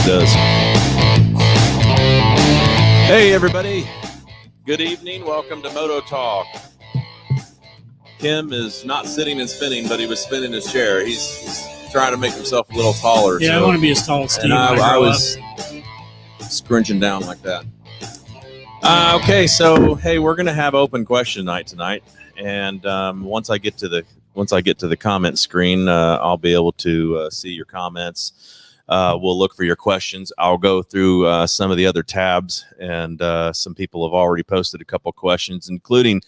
does. Hey, everybody. Good evening. Welcome to Moto Talk. Kim is not sitting and spinning, but he was spinning his chair. He's trying to make himself a little taller. Yeah, I want to be as tall as Steve. And I was scrunching down like that. Okay, so hey, we're gonna have open question night tonight, and once I get to the comment screen, I'll be able to see your comments. We'll look for your questions. I'll go through some of the other tabs, and some people have already posted a couple questions, including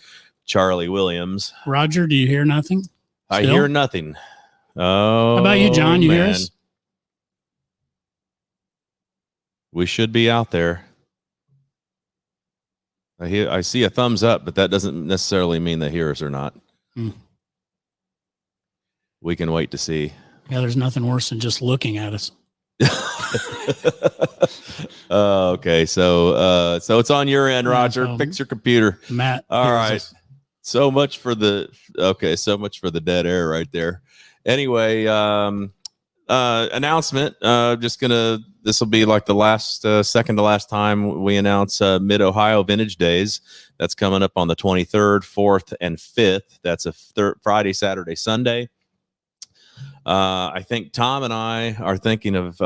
Charlie Williams. Roger, do you hear nothing? I hear nothing. Oh, how about you, John? You hear us? We should be out there. I see a thumbs up, but that doesn't necessarily mean they hear us or not. We can wait to see. Yeah, there's nothing worse than just looking at us. Okay, so it's on your end, Roger. So fix your computer, Matt. All right. So much for the dead air right there. Anyway, announcement. This will be like the last second to last time we announce Mid-Ohio Vintage Days. That's coming up on the 23rd, 4th, and 5th. That's a Friday, Saturday, Sunday. I think Tom and I are thinking of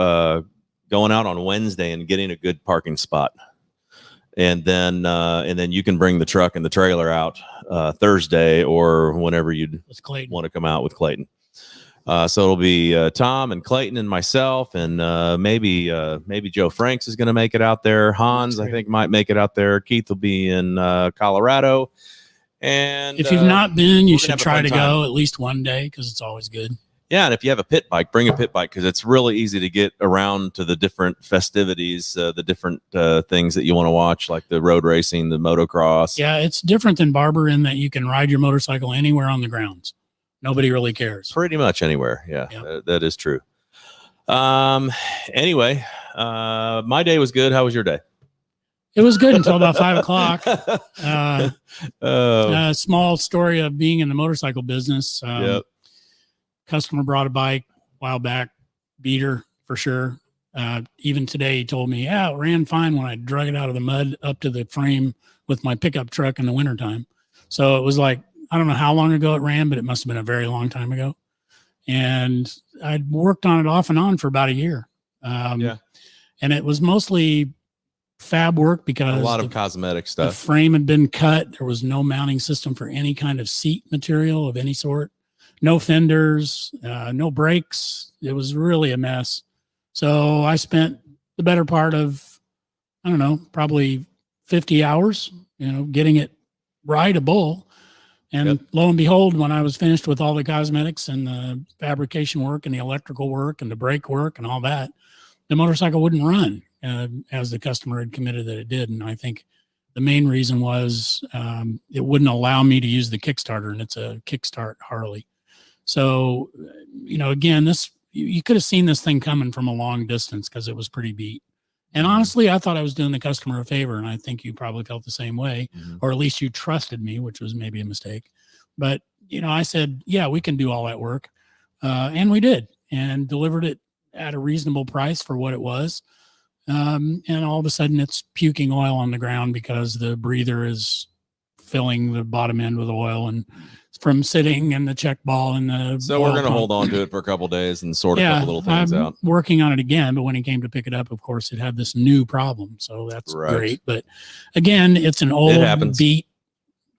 going out on Wednesday and getting a good parking spot, and then you can bring the truck and the trailer out Thursday or whenever you want to come out with Clayton. So it'll be Tom and Clayton and myself, and maybe Joe Franks is going to make it out there. Hans, I think, might make it out there. Keith will be in Colorado. And if you've not been, you should try to go at least one day because it's always good. Yeah, and if you have a pit bike, bring a pit bike because it's really easy to get around to the different festivities, the different things that you want to watch, like the road racing, the motocross. Yeah, it's different than Barber in that you can ride your motorcycle anywhere on the grounds. Nobody really cares. Pretty much anywhere. Yeah, yep. That is true. Anyway, my day was good. How was your day? It was good until about 5 o'clock. A small story of being in the motorcycle business. Yep. Customer brought a bike a while back, beater for sure. Even today, he told me, yeah, it ran fine when I drug it out of the mud up to the frame with my pickup truck in the wintertime. So it was like, I don't know how long ago it ran, but it must have been a very long time ago. And I'd worked on it off and on for about a year. And it was mostly fab work because a lot of cosmetic stuff. The frame had been cut. There was no mounting system for any kind of seat material of any sort. No fenders, no brakes. It was really a mess. So I spent the better part of, I don't know, probably 50 hours, getting it rideable. And lo and behold, when I was finished with all the cosmetics and the fabrication work and the electrical work and the brake work and all that, the motorcycle wouldn't run as the customer had committed that it did. And I think the main reason was it wouldn't allow me to use the Kickstarter, and it's a Kickstart Harley. So, again, you could have seen this thing coming from a long distance because it was pretty beat. And honestly, I thought I was doing the customer a favor, and I think you probably felt the same way, or at least you trusted me, which was maybe a mistake. But, I said, yeah, we can do all that work. And we did, and delivered it at a reasonable price for what it was. And all of a sudden it's puking oil on the ground because the breather is filling the bottom end with oil and from sitting and the check ball and the so we're going to hold on to it for a couple of days and sort a couple little things out. Working on it again, but when he came to pick it up, of course, it had this new problem. So that's great. But again, it's an old beat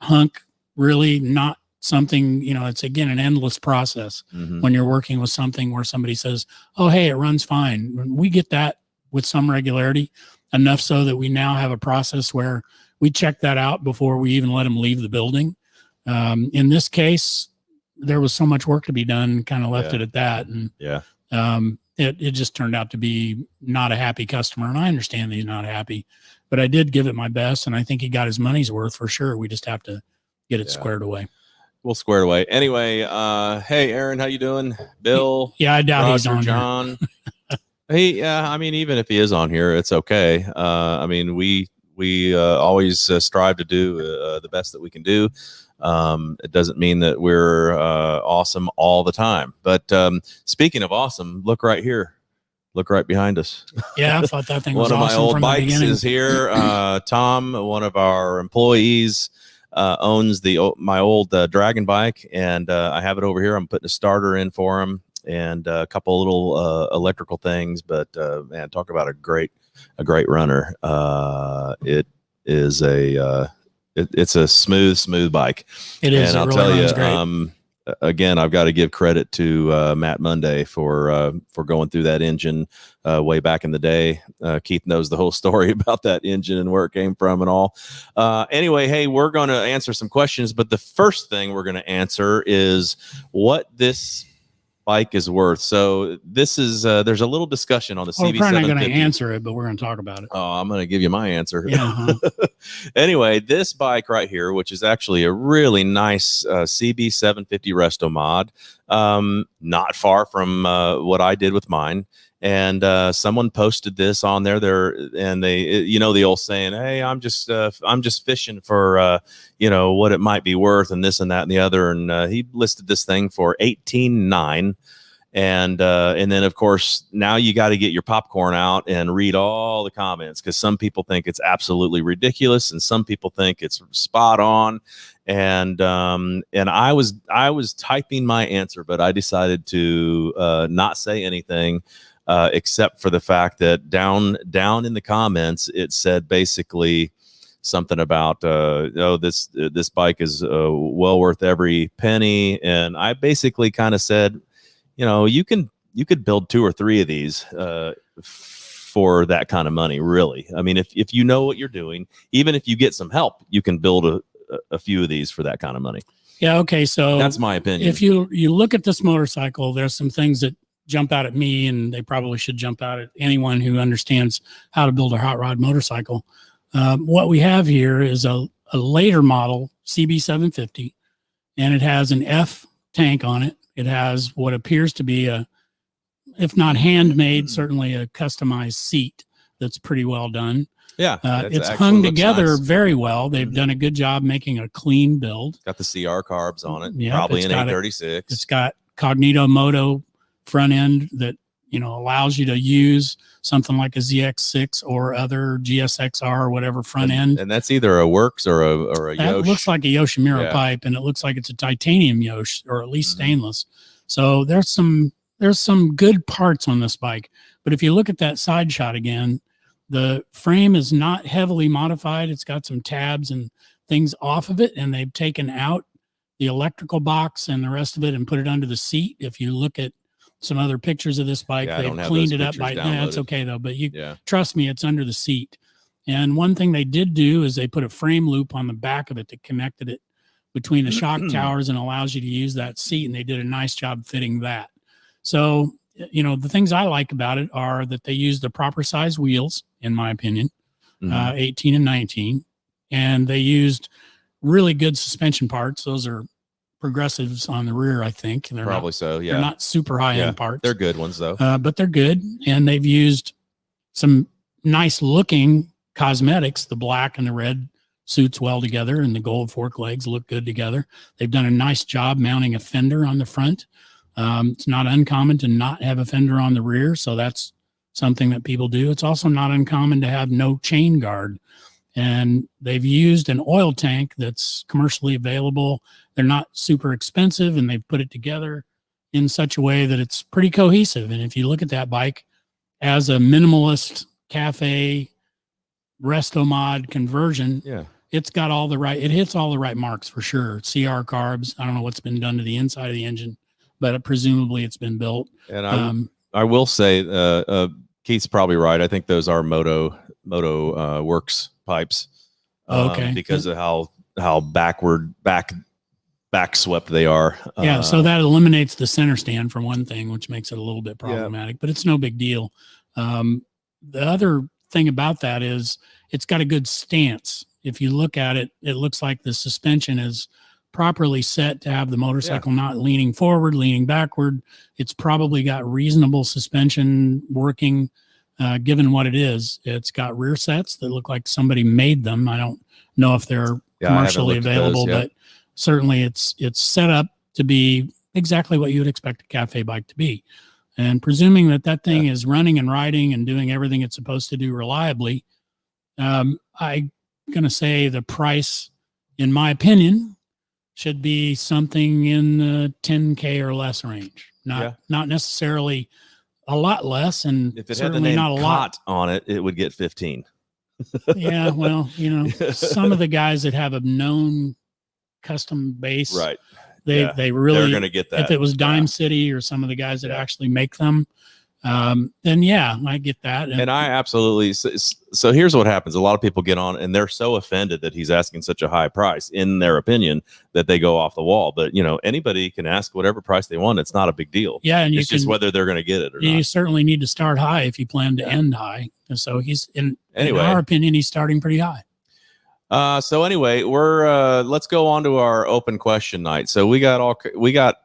hunk, really not something, it's again an endless process when you're working with something where somebody says, oh, hey, it runs fine. We get that with some regularity, enough so that we now have a process where we check that out before we even let them leave the building. In this case, there was so much work to be done, kind of left it at that. And it just turned out to be not a happy customer. And I understand that he's not happy, but I did give it my best. And I think he got his money's worth for sure. We just have to get it squared away. We'll square it away. Anyway, hey, Aaron, how you doing? Bill? Yeah, I doubt Roger, he's on John. Even if he is on here, it's okay. We always strive to do the best that we can do. It doesn't mean that we're awesome all the time. But speaking of awesome, look right here. look right behind us. Yeah, I thought that thing was one of my awesome old from the bikes beginning. is here. Tom, one of our employees, owns my old Dragon bike, and I have it over here. I'm putting a starter in for him and a couple little electrical things. But man, talk about a great runner. It is it's a smooth bike. It is. And It I'll really tell runs you, great. again, I've got to give credit to Matt Monday for going through that engine way back in the day. Keith knows the whole story about that engine and where it came from and all. Anyway, hey, we're going to answer some questions, but the first thing we're going to answer is what this bike is worth. So this is there's a little discussion on the CB750. We're probably not going to answer it, but we're going to talk about it. Oh, I'm going to give you my answer. Yeah. Anyway, this bike right here, which is actually a really nice CB750 resto mod, not far from what I did with mine. And someone posted this on there, and they, the old saying, "Hey, I'm just fishing for, what it might be worth, and this and that and the other." And he listed this thing for $18,900. And then, of course, now you got to get your popcorn out and read all the comments, because some people think it's absolutely ridiculous and some people think it's spot on. And I was typing my answer, but I decided to not say anything except for the fact that down in the comments it said basically something about this bike is well worth every penny. And I basically kind of said, you could build 2 or 3 of these for that kind of money, really. I mean, if you know what you're doing, even if you get some help, you can build a few of these for that kind of money. Yeah. Okay. So that's my opinion. If you look at this motorcycle, there's some things that jump out at me, and they probably should jump out at anyone who understands how to build a hot rod motorcycle. What we have here is a later model CB750, and it has an F tank on it. It has what appears to be if not handmade, certainly a customized seat that's pretty well done. Yeah. It's hung together very well. They've done a good job making a clean build. Got the CR carbs on it. Yep, probably an 836. It's got Cognito Moto front end that, allows you to use something like a ZX6 or other GSXR or whatever front end. And that's either a Works or a that Yosh. looks like a Yoshimura pipe, and it looks like it's a titanium Yosh, or at least stainless. So there's some good parts on this bike. But if you look at that side shot again, the frame is not heavily modified. It's got some tabs and things off of it, and they've taken out the electrical box and the rest of it and put it under the seat. If you look at some other pictures of this bike, they've cleaned it up by now. It's okay though, but trust me, it's under the seat. And one thing they did do is they put a frame loop on the back of it that connected it between the shock towers and allows you to use that seat. And they did a nice job fitting that. So, the things I like about it are that they use the proper size wheels, in my opinion, 18 and 19. And they used really good suspension parts. Those are progressives on the rear, I think. And they're probably so. Yeah. They're not super high end parts. They're good ones though. But they're good. And they've used some nice looking cosmetics. The black and the red suits well together, and the gold fork legs look good together. They've done a nice job mounting a fender on the front. It's not uncommon to not have a fender on the rear. So that's something that people do. It's also not uncommon to have no chain guard. And they've used an oil tank that's commercially available. They're not super expensive, and they've put it together in such a way that it's pretty cohesive. And if you look at that bike as a minimalist cafe resto mod conversion, it hits all the right marks for sure. CR carbs. I don't know what's been done to the inside of the engine, but presumably it's been built. And I will say, Keith's probably right. I think those are Moto Works pipes. Because of how back swept they are. So that eliminates the center stand for one thing, which makes it a little bit problematic, but it's no big deal. The other thing about that is it's got a good stance. If you look at it, it looks like the suspension is properly set to have the motorcycle not leaning forward, leaning backward. It's probably got reasonable suspension working. Given what it is, it's got rear sets that look like somebody made them. I don't know if they're commercially available, but certainly it's set up to be exactly what you would expect a cafe bike to be. And presuming that that thing is running and riding and doing everything it's supposed to do reliably, I'm going to say the price, in my opinion, should be something in the 10K or less range. Not necessarily a lot less, and if it had the certainly name not a lot on it, it would get 15. Yeah, well, some of the guys that have a known custom base, Right. they really, they're going to get that. If it was Dime City or some of the guys that actually make them, then yeah, I get that. And I absolutely. So here's what happens. A lot of people get on and they're so offended that he's asking such a high price in their opinion that they go off the wall. But, anybody can ask whatever price they want. It's not a big deal. Yeah. And it's just whether they're going to get it or not. You certainly need to start high if you plan to end high. And so in our opinion, he's starting pretty high. So anyway, let's go on to our open question night. So we got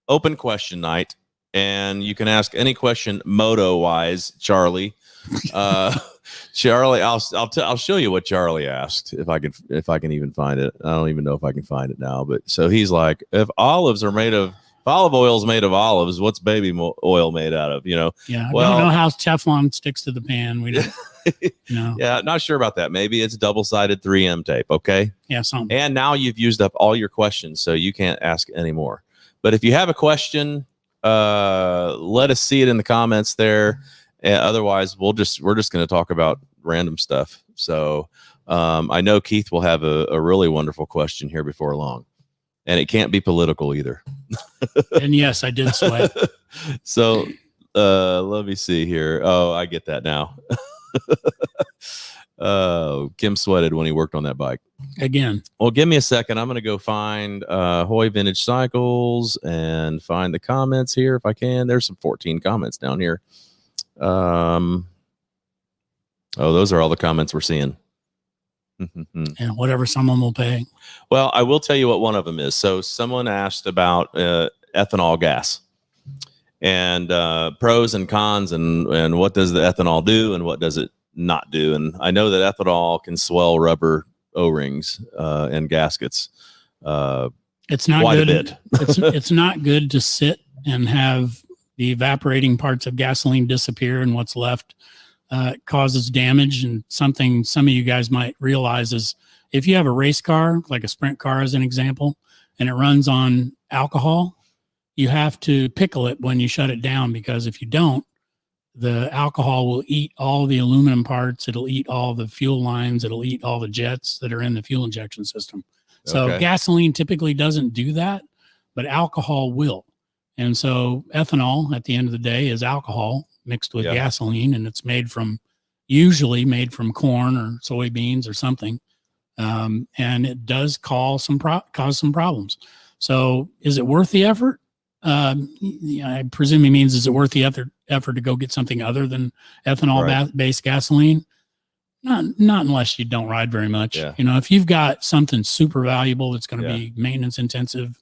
open question night. And you can ask any question Moto wise, Charlie. Charlie, I'll show you what Charlie asked if I can even find it. I don't even know if I can find it now. But so he's like, if olive oil is made of olives, what's baby oil made out of? Yeah, I don't know how Teflon sticks to the pan. We don't. Yeah, not sure about that. Maybe it's double-sided 3M tape. Okay. Yeah, something. And now you've used up all your questions, so you can't ask anymore. But if you have a question, let us see it in the comments there. Otherwise, we're just going to talk about random stuff. So I know Keith will have a really wonderful question here before long, and it can't be political either. And yes, I did sweat. So let me see here. Oh, I get that now. Kim sweated when he worked on that bike again. Well, give me a second. I'm going to go find Hoy Vintage Cycles and find the comments here if I can. There's some 14 comments down here. Those are all the comments we're seeing. And whatever someone will pay. Well, I will tell you what one of them is. So someone asked about ethanol gas and pros and cons and what does the ethanol do and what does it not do. And I know that ethanol can swell rubber O-rings and gaskets. It's not quite good. A bit. It's not good to sit and have the evaporating parts of gasoline disappear and what's left causes damage. And something some of you guys might realize is if you have a race car, like a sprint car as an example, and it runs on alcohol, you have to pickle it when you shut it down, because if you don't, the alcohol will eat all the aluminum parts. It'll eat all the fuel lines. It'll eat all the jets that are in the fuel injection system. So gasoline typically doesn't do that, but alcohol will. And so ethanol at the end of the day is alcohol mixed with gasoline, and it's usually made from corn or soybeans or something. And it does cause some problems. So is it worth the effort? I presume he means, is it worth the effort to go get something other than ethanol based gasoline? Not unless you don't ride very much. Yeah. If you've got something super valuable that's going to be maintenance intensive,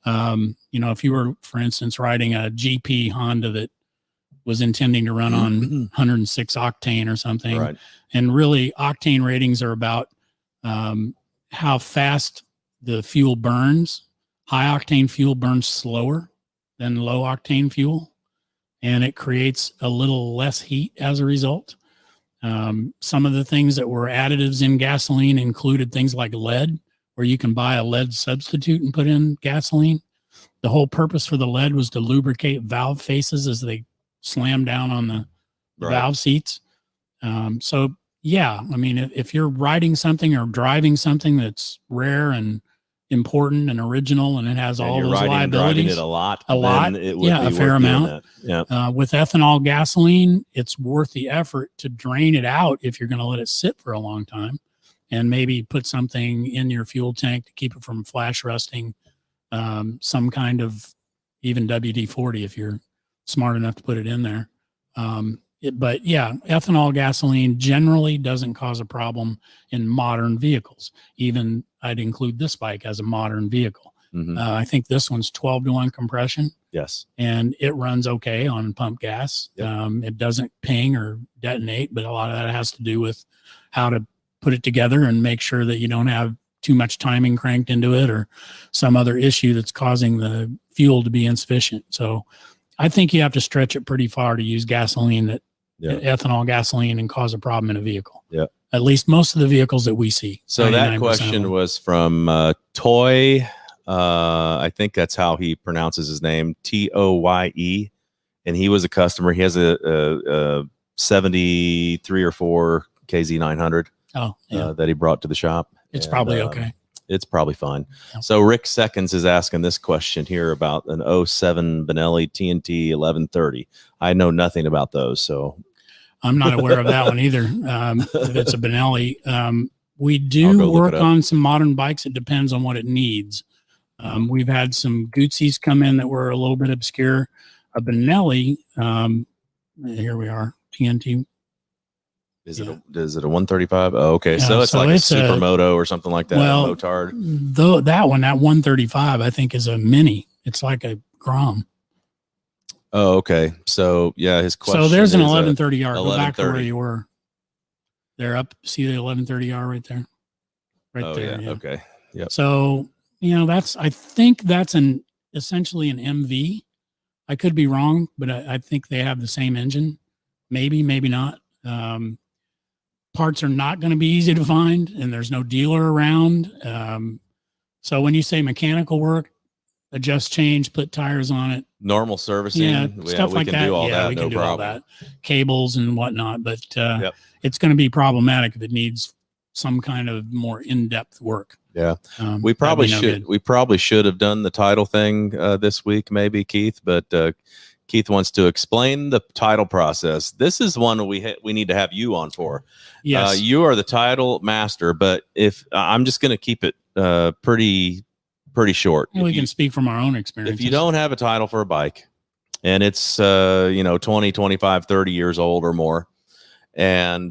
if you were, for instance, riding a GP Honda that was intending to run on 106 octane or something, and really octane ratings are about how fast the fuel burns. High octane fuel burns slower than low octane fuel, and it creates a little less heat as a result. Some of the things that were additives in gasoline included things like lead, where you can buy a lead substitute and put in gasoline. The whole purpose for the lead was to lubricate valve faces as they slam down on the valve seats. So yeah, I mean, if you're riding something or driving something that's rare and important and original, and it has all those liabilities, it a lot, it would be a fair amount. With ethanol gasoline, it's worth the effort to drain it out if you're going to let it sit for a long time, and maybe put something in your fuel tank to keep it from flash rusting, some kind of even WD-40 if you're smart enough to put it in there. But yeah, ethanol gasoline generally doesn't cause a problem in modern vehicles. Even I'd include this bike as a modern vehicle. I think this one's 12-to-1 compression. Yes. And it runs okay on pump gas. It doesn't ping or detonate, but a lot of that has to do with how to put it together and make sure that you don't have too much timing cranked into it or some other issue that's causing the fuel to be insufficient. So I think you have to stretch it pretty far to use gasoline ethanol gasoline and cause a problem in a vehicle. Yeah. At least most of the vehicles that we see. So that question was from Toy. I think that's how he pronounces his name, Toye, and he was a customer. He has a 73 or 4 KZ900 that he brought to the shop. It's probably okay. It's probably fine. Yeah. So Rick Seconds is asking this question here about an 07 Benelli TNT 1130. I know nothing about those, so I'm not aware of that one either. If it's a Benelli, we do work on some modern bikes. It depends on what it needs. We've had some Gucci's come in that were a little bit obscure. A Benelli, here we are, TNT. Is it a 135? Oh, okay. So it's like a Supermoto or something like that. Well, Motard. That 135, I think, is a mini. It's like a Grom. Oh, okay. So yeah, his question. So there's an 1130R. Go back to 1130. where you were. They're up. See the 1130R right there. Right there. Yeah. Okay. Yep. So I think that's essentially an MV. I could be wrong, but I think they have the same engine. Maybe not. Parts are not going to be easy to find, and there's no dealer around. So when you say mechanical work, adjust, change, put tires on it, normal servicing, stuff we like can that. do all that. We no can do problem. all that, cables and whatnot. But it's going to be problematic if it needs some kind of more in-depth work. Yeah, we probably should. We probably should have done the title thing this week, maybe, Keith. But Keith wants to explain the title process. This is one we need to have you on for. Yes, you are the title master. But if I'm just going to keep it pretty short. Well, we can speak from our own experience. If you don't have a title for a bike, and it's 20, 25, 30 years old or more, and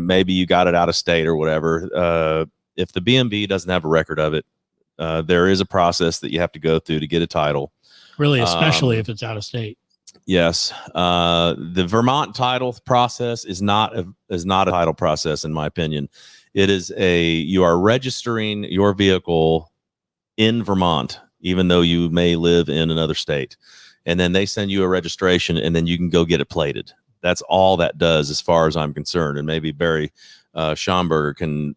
maybe you got it out of state or whatever. If the BMV doesn't have a record of it, there is a process that you have to go through to get a title. Really, especially if it's out of state. Yes. The Vermont title process is not a title process, in my opinion. It is you are registering your vehicle in Vermont, even though you may live in another state. And then they send you a registration, and then you can go get it plated. That's all that does, as far as I'm concerned. And maybe Barry Schomburger can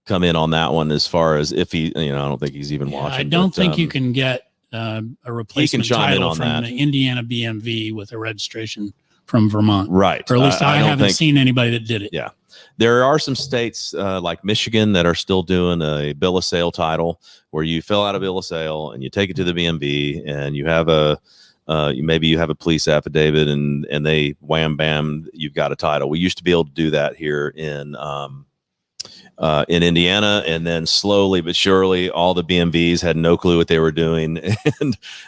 come in on that one, as far as if he, I don't think he's even watching. I don't think you can get a replacement title from the Indiana BMV with a registration from Vermont. Right. Or at least I haven't seen anybody that did it. Yeah. There are some states like Michigan that are still doing a bill of sale title, where you fill out a bill of sale and you take it to the BMV, and you have maybe you have a police affidavit, and they wham bam, you've got a title. We used to be able to do that here in Indiana, and then slowly but surely all the BMVs had no clue what they were doing,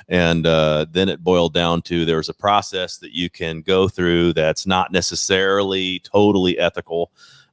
and then it boiled down to there's a process that you can go through that's not necessarily totally ethical.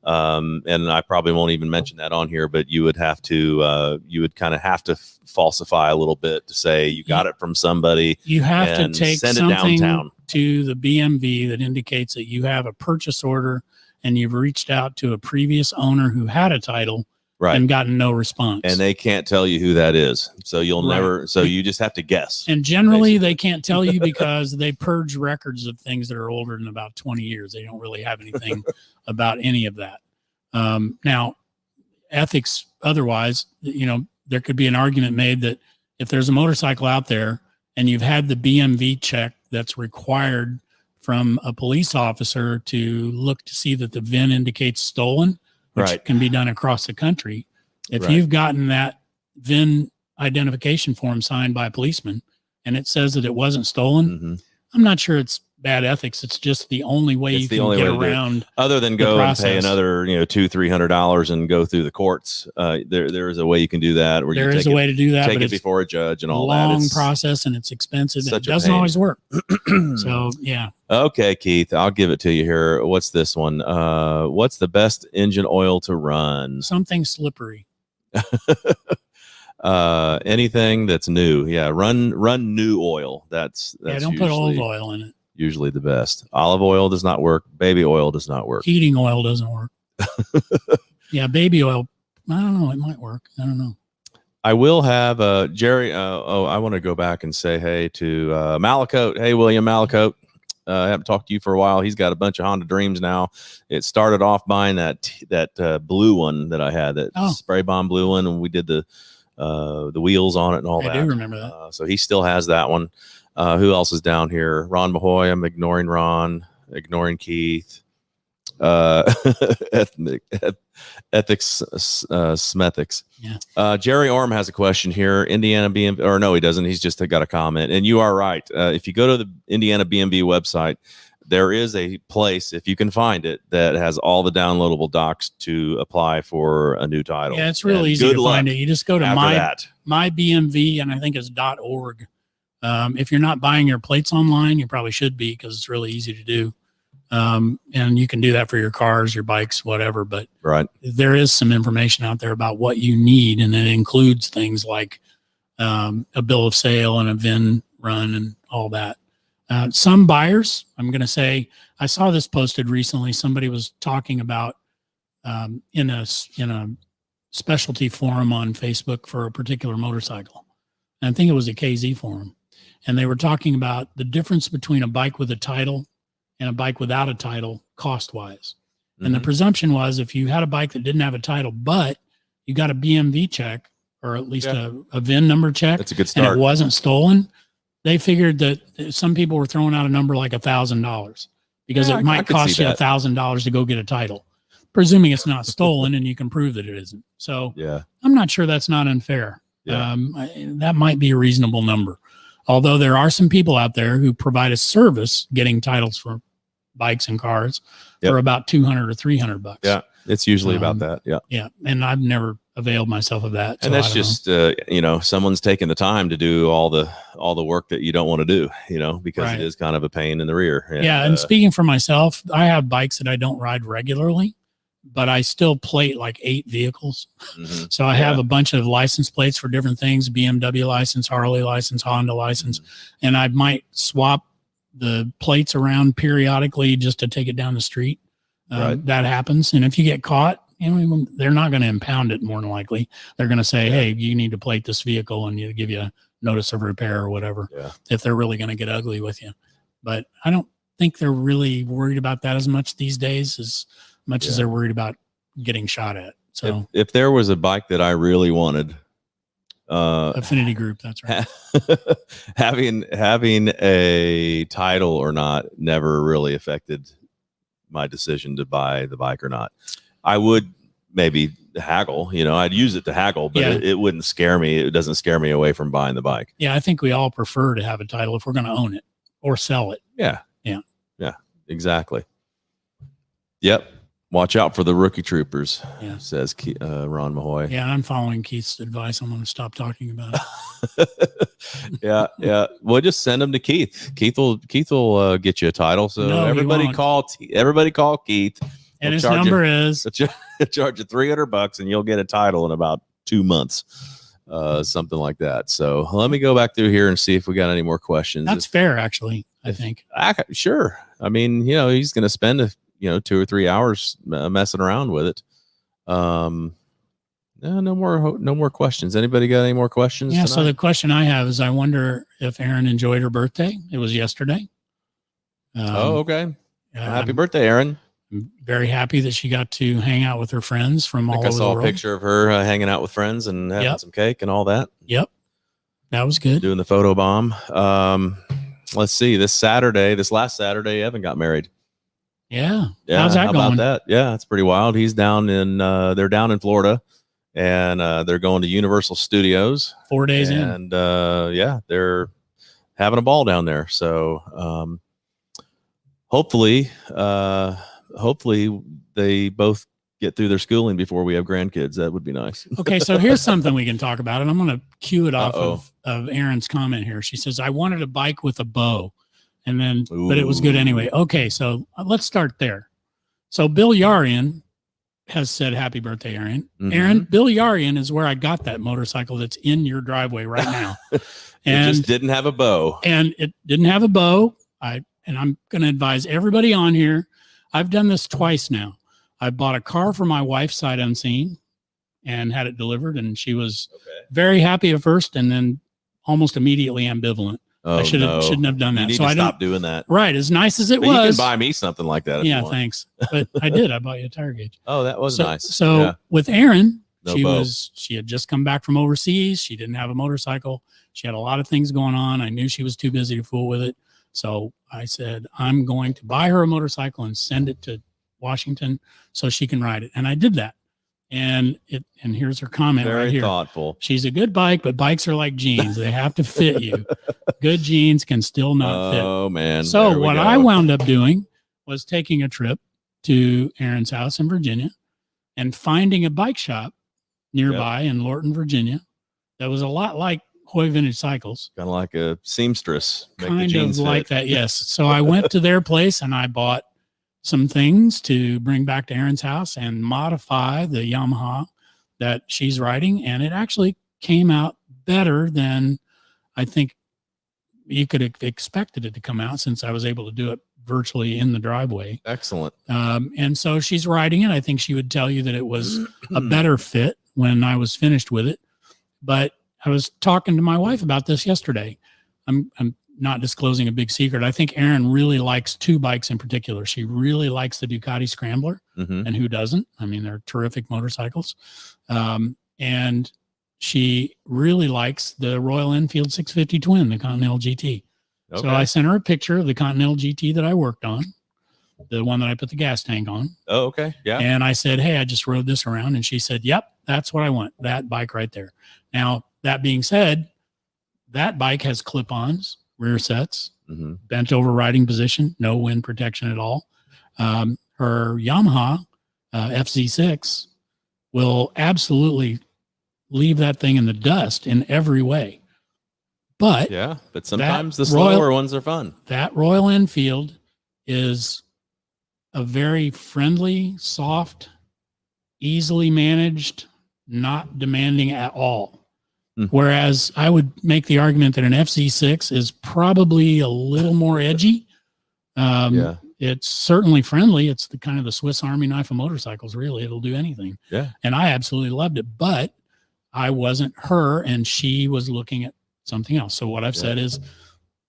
And I probably won't even mention that on here, but you would have to, kind of have to falsify a little bit to say you got it from somebody. You have to take send something it downtown to the BMV that indicates that you have a purchase order and you've reached out to a previous owner who had a title, right, and gotten no response. And they can't tell you who that is. So you'll never, so you just have to guess. And generally basically, they can't tell you because they purge records of things that are older than about 20 years. They don't really have anything about any of that. Now, ethics otherwise, there could be an argument made that if there's a motorcycle out there and you've had the BMV check that's required from a police officer to look to see that the VIN indicates stolen, which can be done across the country. If you've gotten that VIN identification form signed by a policeman and it says that it wasn't stolen, I'm not sure it's bad ethics. It's just the only way you can get around, other than go and pay another, $200-300 and go through the courts. There is a way you can do that. Where there is a way to do that, take it before a judge and all that. Long process, and it's expensive, and it doesn't always work. So yeah. Okay, Keith, I'll give it to you here. What's this one? What's the best engine oil to run? Something slippery. Anything that's new. Yeah, run new oil. That's don't put old oil in it. Usually the best. Olive oil does not work. Baby oil does not work. Heating oil doesn't work. Yeah, baby oil, I don't know. It might work. I don't know. I will have Jerry. I want to go back and say hey to Malacote. Hey, William Malacote. I haven't talked to you for a while. He's got a bunch of Honda Dreams now. It started off buying that blue one that I had, that spray bomb blue one, and we did the wheels on it and all that. I do remember that. So he still has that one. Who else is down here? Ron Mahoy. I'm ignoring Ron, ignoring Keith. Ethics Smethics. Yeah. Jerry Orm has a question here. Indiana BMV, or no, he doesn't. He's just got a comment. And you are right. If you go to the Indiana BMV website, there is a place, if you can find it, that has all the downloadable docs to apply for a new title. Yeah, it's real easy to find it. You just go to my BMV, and I think it's .org. If you're not buying your plates online, you probably should be, because it's really easy to do. And you can do that for your cars, your bikes, whatever. But there is some information out there about what you need, and it includes things like a bill of sale and a VIN run and all that. Some buyers, I'm going to say, I saw this posted recently. Somebody was talking about in a specialty forum on Facebook for a particular motorcycle. And I think it was a KZ forum. And they were talking about the difference between a bike with a title and a bike without a title cost-wise. And the presumption was, if you had a bike that didn't have a title, but you got a BMV check, or at least a VIN number check, that's a good start, and it wasn't stolen, they figured that some people were throwing out a number like $1,000 because it might cost you $1,000 to go get a title, presuming it's not stolen and you can prove that it isn't. So I'm not sure that's not unfair. That might be a reasonable number. Although there are some people out there who provide a service getting titles for bikes and cars for about $200 or $300. Yeah, it's usually about that. Yeah, and I've never availed myself of that. And that's just someone's taking the time to do all the work that you don't want to do, because it is kind of a pain in the rear. And speaking for myself, I have bikes that I don't ride regularly, but I still plate like 8 vehicles. So I have a bunch of license plates for different things: BMW license, Harley license, Honda license, and I might swap the plates around periodically just to take it down the street. That happens. And if you get caught, they're not going to impound it. More than likely, they're going to say, hey, you need to plate this vehicle, and you give you a notice of repair or whatever, if they're really going to get ugly with you. But I don't think they're really worried about that as much these days, as much as they're worried about getting shot at. So if there was a bike that I really wanted, Affinity Group, that's right. having a title or not never really affected my decision to buy the bike or not. I would maybe haggle, I'd use it to haggle, but it wouldn't scare me. It doesn't scare me away from buying the bike. Yeah, I think we all prefer to have a title if we're going to own it or sell it. Yeah, exactly. Yep. Watch out for the rookie troopers, says Ron Mahoy. Yeah, I'm following Keith's advice. I'm going to stop talking about it. Yeah. Well, just send them to Keith. Keith will get you a title. So everybody call Keith. And his number is charge you $300 and you'll get a title in about 2 months, something like that. So let me go back through here and see if we got any more questions. That's fair, actually. I think. Sure. I mean, he's going to spend 2 or 3 hours messing around with it. No more questions. Anybody got any more questions? Yeah. Tonight? So the question I have is, I wonder if Erin enjoyed her birthday. It was yesterday. Okay. Happy birthday, Erin. I'm very happy that she got to hang out with her friends from all over the world. I saw a picture of her hanging out with friends and having some cake and all that. Yep. That was good. Doing the photo bomb. Let's see. This last Saturday, Evan got married. Yeah. How's that going? About that? Yeah, it's pretty wild. He's down in they're down in Florida, and they're going to Universal Studios 4 days in. And they're having a ball down there. So hopefully they both get through their schooling before we have grandkids. That would be nice. Okay, so here's something we can talk about, and I'm going to cue it off of Erin's comment here. She says, I wanted a bike with a bow. And then, but it was good anyway. Okay, so let's start there. So Bill Yarian has said, happy birthday, Erin. Erin, Bill Yarian is where I got that motorcycle that's in your driveway right now. And it just didn't have a bow. And it didn't have a bow. And I'm going to advise everybody on here. I've done this twice now. I bought a car for my wife sight unseen, and had it delivered. And she was very happy at first, and then almost immediately ambivalent. Oh, I shouldn't have done that. You need so to I stop doing that. Right. As nice as it But was. you can buy me something like that. If Yeah, you want. thanks. But I did. I bought you a tire gauge. Oh, that was nice. So yeah. with Erin, No she had just come back from overseas. She didn't have a motorcycle. She had a lot of things going on. I knew she was too busy to fool with it. So I said, I'm going to buy her a motorcycle and send it to Washington so she can ride it. And I did that. And here's her comment right here. Very thoughtful. She's a good bike, but bikes are like jeans. They have to fit you. Good jeans can still not fit. Oh, man. So what I wound up doing was taking a trip to Erin's house in Virginia and finding a bike shop nearby in Lorton, Virginia, that was a lot like Hoy Vintage Cycles. Kind of like a seamstress. Kind of like that, yes. So I went to their place and I bought some things to bring back to Erin's house and modify the Yamaha that she's riding. And it actually came out better than I think you could have expected it to come out, since I was able to do it virtually in the driveway. Excellent. And so she's riding it. I think she would tell you that it was a better fit when I was finished with it. But I was talking to my wife about this yesterday. I'm not disclosing a big secret. I think Erin really likes two bikes in particular. She really likes the Ducati Scrambler, and who doesn't? I mean, they're terrific motorcycles. And she really likes the Royal Enfield 650 Twin, the Continental GT. Okay. So I sent her a picture of the Continental GT that I worked on, the one that I put the gas tank on. Oh, okay. Yeah. And I said, hey, I just rode this around. And she said, yep, that's what I want. That bike right there. Now, that being said, that bike has clip-ons, rear sets, bent over riding position, no wind protection at all. Her Yamaha FZ6 will absolutely leave that thing in the dust in every way. But sometimes the slower ones are fun. That Royal Enfield is a very friendly, soft, easily managed, not demanding at all. Whereas I would make the argument that an FZ6 is probably a little more edgy. It's certainly friendly. It's the kind of the Swiss Army knife of motorcycles, really. It'll do anything. Yeah. And I absolutely loved it, but I wasn't her, and she was looking at something else. So what I've said is,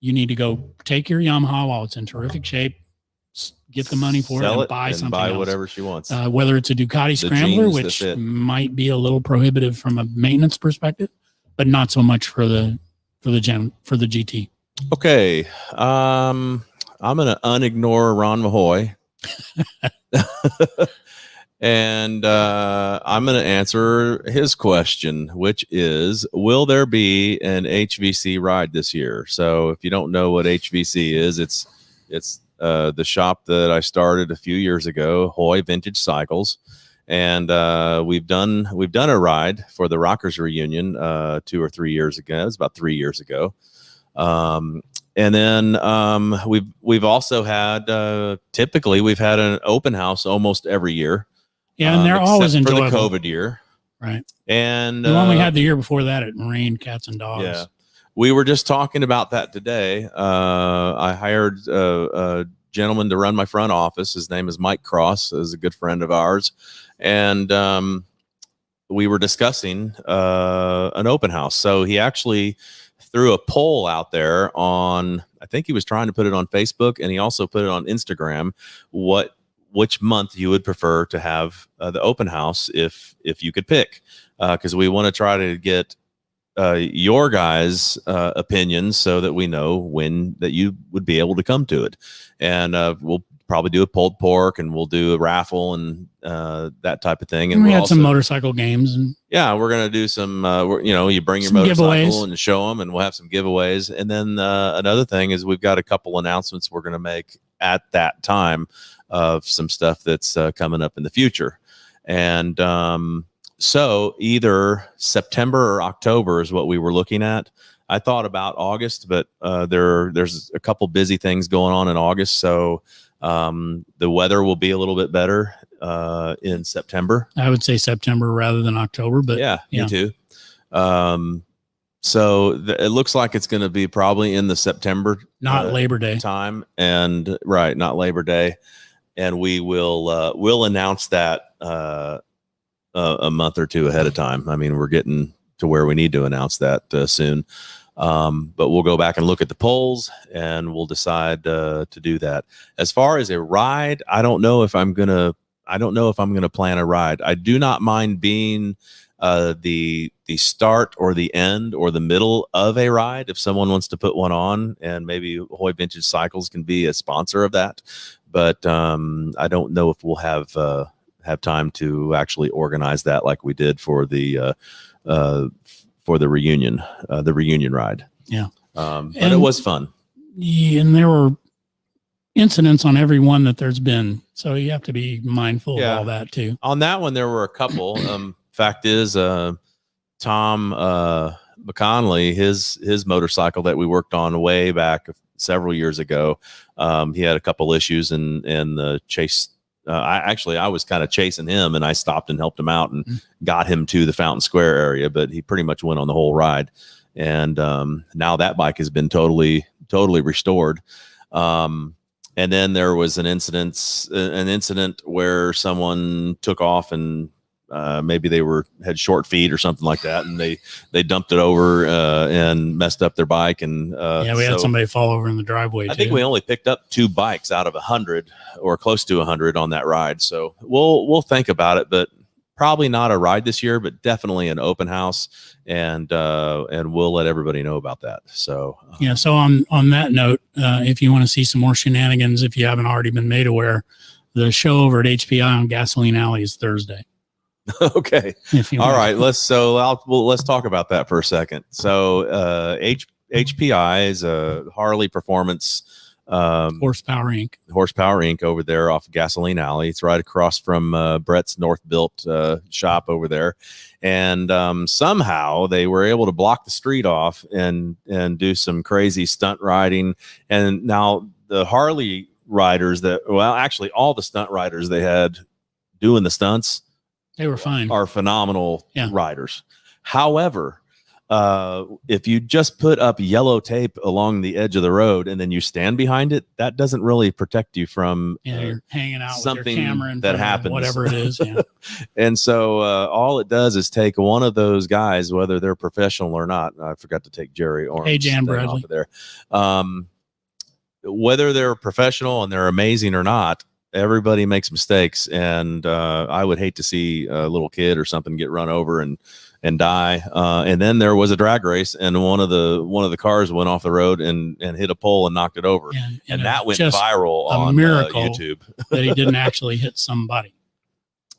you need to go take your Yamaha while it's in terrific shape, get the money for it, and buy something else. Whatever she wants. Whether it's a Ducati Scrambler, which might be a little prohibitive from a maintenance perspective, but not so much for the GT. Okay. I'm going to unignore Ron Mahoy. And I'm going to answer his question, which is, will there be an HVC ride this year? So if you don't know what HVC is, it's the shop that I started a few years ago, Hoy Vintage Cycles. And we've done a ride for the Rockers reunion 2 or 3 years ago. It was about 3 years ago. And then we've also had typically we've had an open house almost every year. Yeah, and they're always enjoyable. For the COVID year, right? And the one we had the year before that, it rained cats and dogs. Yeah, we were just talking about that today. I hired a gentleman to run my front office. His name is Mike Cross, is a good friend of ours, and we were discussing an open house. So he actually threw a poll out there on, I think he was trying to put it on Facebook, and he also put it on Instagram, which month you would prefer to have the open house if you could pick, because we want to try to get your guys' opinions so that we know when that you would be able to come to it. And we'll probably do a pulled pork, and we'll do a raffle and that type of thing. And we had some motorcycle games. And we're going to do some, you bring your motorcycle giveaways and show them, and we'll have some giveaways. And then another thing is we've got a couple announcements we're going to make at that time of some stuff that's coming up in the future. And so either September or October is what we were looking at. I thought about August, but there's a couple busy things going on in August. So the weather will be a little bit better in September. I would say September rather than October, but me too. So it looks like it's going to be probably in the September, not Labor Day time, and not Labor Day. And we'll announce that a month or two ahead of time. I mean, we're getting to where we need to announce that soon. But we'll go back and look at the polls, and we'll decide to do that. As far as a ride, I don't know if I'm gonna plan a ride. I do not mind being the start or the end or the middle of a ride if someone wants to put one on, and maybe Hoy Vintage Cycles can be a sponsor of that. But I don't know if we'll have time to actually organize that like we did for the reunion ride. Yeah. But it was fun. Yeah, and there were incidents on every one that there's been, so you have to be mindful of all that too. On that one, there were a couple. Fact is, Tom McConley, his motorcycle that we worked on way back several years ago, he had a couple issues in the chase. I was kind of chasing him, and I stopped and helped him out and got him to the Fountain Square area, but he pretty much went on the whole ride. And now that bike has been totally restored. And then there was an incident where someone took off, and maybe they had short feet or something like that, and they dumped it over and messed up their bike. And we had somebody fall over in the driveway. I think we only picked up 2 bikes out of 100 or close to 100 on that ride. So we'll think about it, but probably not a ride this year, but definitely an open house, and we'll let everybody know about that. So so on that note, if you want to see some more shenanigans, if you haven't already been made aware, the show over at HPI on Gasoline Alley is Thursday. Okay. All right. Let's talk about that for a second. So HPI is a Harley Performance Horsepower Inc. over there off Gasoline Alley. It's right across from Brett's North Built shop over there. And somehow they were able to block the street off and do some crazy stunt riding. And now the Harley riders actually all the stunt riders they had doing the stunts, they were fine. Are phenomenal riders. However, if you just put up yellow tape along the edge of the road and then you stand behind it, that doesn't really protect you from you're hanging out something with your camera and that happens, whatever it is. Yeah. And so all it does is take one of those guys, whether they're professional or not. I forgot to take Jerry Orm's Jan thing Bradley off of there. Whether they're professional and they're amazing or not, everybody makes mistakes, and I would hate to see a little kid or something get run over and die. And then there was a drag race, and one of the cars went off the road and hit a pole and knocked it over, and that went viral on YouTube. That he didn't actually hit somebody.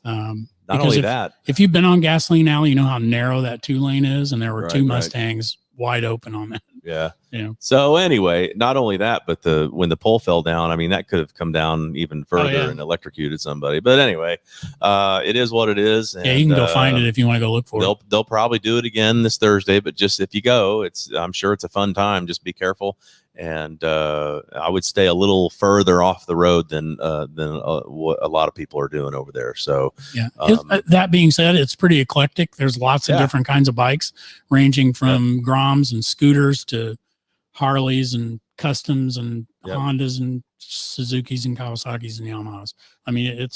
Not only that, if you've been on Gasoline Alley, you know how narrow that 2-lane is, and there were 2 Mustangs wide open on that. Yeah. So anyway, not only that, but when the pole fell down, I mean, that could have come down even further and electrocuted somebody. But anyway, it is what it is. And, you can go find it if you want to go look for it. They'll probably do it again this Thursday, but just if you go, I'm sure it's a fun time. Just be careful. And I would stay a little further off the road than what a lot of people are doing over there. So that being said, it's pretty eclectic. There's lots of different kinds of bikes, ranging from Groms and scooters to Harleys and customs and Hondas and Suzukis and Kawasaki's and Yamahas. I mean,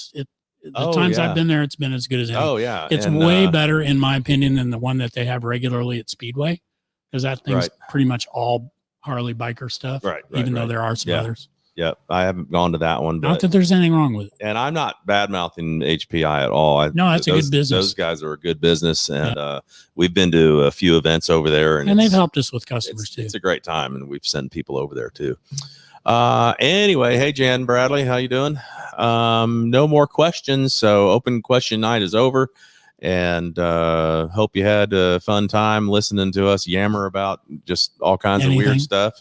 I've been there, it's been as good as any. Oh yeah, it's way better in my opinion than the one that they have regularly at Speedway, because that thing's pretty much all Harley biker stuff, even though there are some others. Yeah, I haven't gone to that one. But, not that there's anything wrong with it. And I'm not bad-mouthing HPI at all. No, that's a good business. Those guys are a good business, and we've been to a few events over there. And they've helped us with customers, too. It's a great time, and we've sent people over there, too. Anyway, hey, Jan Bradley, how you doing? No more questions, so open question night is over. And hope you had a fun time listening to us yammer about just all kinds of weird stuff.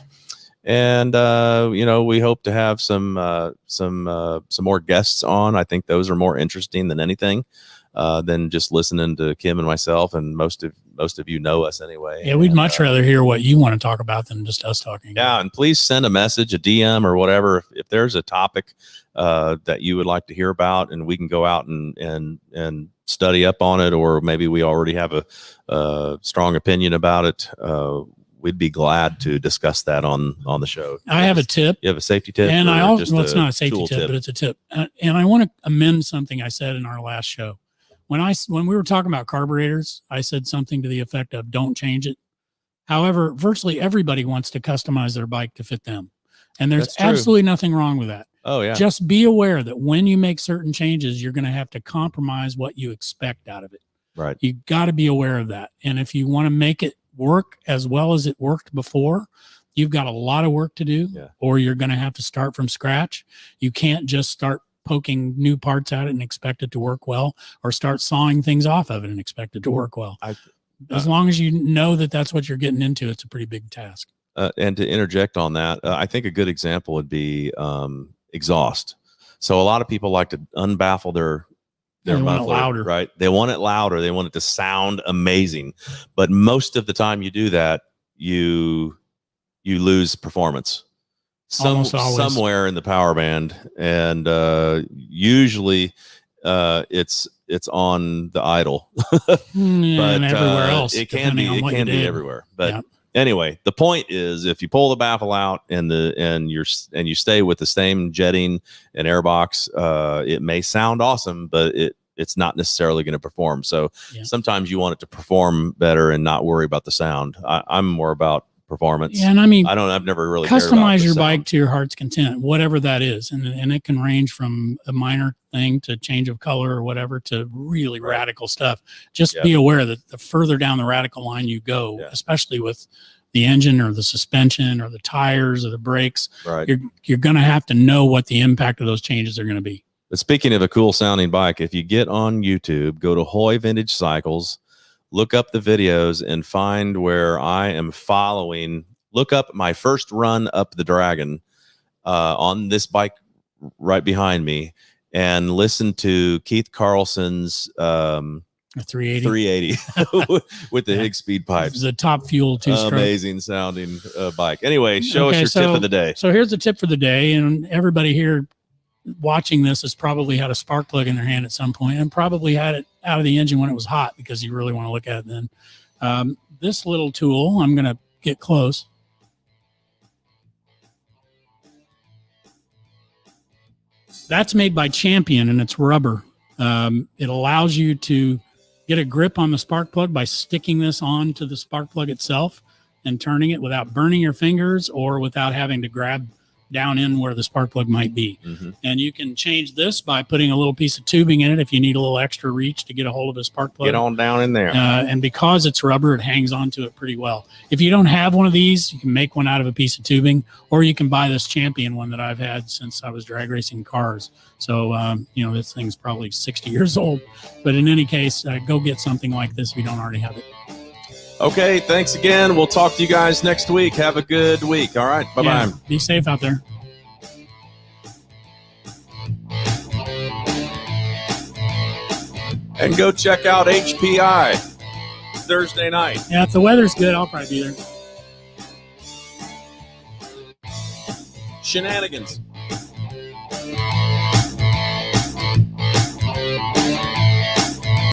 And we hope to have some more guests on. I think those are more interesting than anything, than just listening to Kim and myself. And most of you know us anyway. Yeah, we'd much rather hear what you want to talk about than just us talking. Yeah, and please send a message, a DM or whatever, if there's a topic that you would like to hear about, and we can go out and study up on it, or maybe we already have a strong opinion about it. We'd be glad to discuss that on the show. I have a tip. You have a safety tip? And it's not a safety tip, but it's a tip. And I want to amend something I said in our last show. when we were talking about carburetors, I said something to the effect of don't change it. However, virtually everybody wants to customize their bike to fit them. And there's That's true. absolutely nothing wrong with that. Oh yeah. Just be aware that when you make certain changes, you're going to have to compromise what you expect out of it. Right. You got to be aware of that. And if you want to make it work as well as it worked before, you've got a lot of work to do, or you're going to have to start from scratch. You can't just start poking new parts at it and expect it to work well, or start sawing things off of it and expect it to work well. As long as you know that that's what you're getting into, it's a pretty big task. And to interject on that, I think a good example would be exhaust. So a lot of people like to unbaffle their muffler, louder, right? They want it louder. They want it to sound amazing. But most of the time you do that, you lose performance somewhere in the power band, and usually it's on the idle. But and everywhere else, it can be everywhere. But anyway, the point is, if you pull the baffle out and you stay with the same jetting and airbox, it may sound awesome, but it's not necessarily going to perform. So sometimes you want it to perform better and not worry about the sound. I'm more about performance. Yeah, and I mean, I've never really customize your bike to your heart's content, whatever that is, and it can range from a minor thing to change of color or whatever to really radical stuff. Just be aware that the further down the radical line you go, especially with the engine or the suspension or the tires or the brakes, you're going to have to know what the impact of those changes are going to be. But speaking of a cool sounding bike, if you get on YouTube, go to Hoy Vintage Cycles, look up the videos and find where I am following. Look up my first run up the Dragon on this bike right behind me, and listen to Keith Carlson's 380 with the Higgs speed pipes. The top fuel two-stroke. Amazing sounding bike. Anyway, show us your tip of the day. So here's the tip for the day, and everybody here watching this has probably had a spark plug in their hand at some point and probably had it out of the engine when it was hot, because you really want to look at it then. This little tool, I'm going to get close. That's made by Champion, and it's rubber. It allows you to get a grip on the spark plug by sticking this onto the spark plug itself and turning it without burning your fingers or without having to grab down in where the spark plug might be. And you can change this by putting a little piece of tubing in it if you need a little extra reach to get a hold of a spark plug. Get on down in there. And because it's rubber, it hangs onto it pretty well. If you don't have one of these, you can make one out of a piece of tubing, or you can buy this Champion one that I've had since I was drag racing cars. So, this thing's probably 60 years old. But in any case, go get something like this if you don't already have it. Okay, thanks again. We'll talk to you guys next week. Have a good week. All right, bye-bye. Yeah, be safe out there. And go check out HPI Thursday night. Yeah, if the weather's good, I'll probably be there. Shenanigans.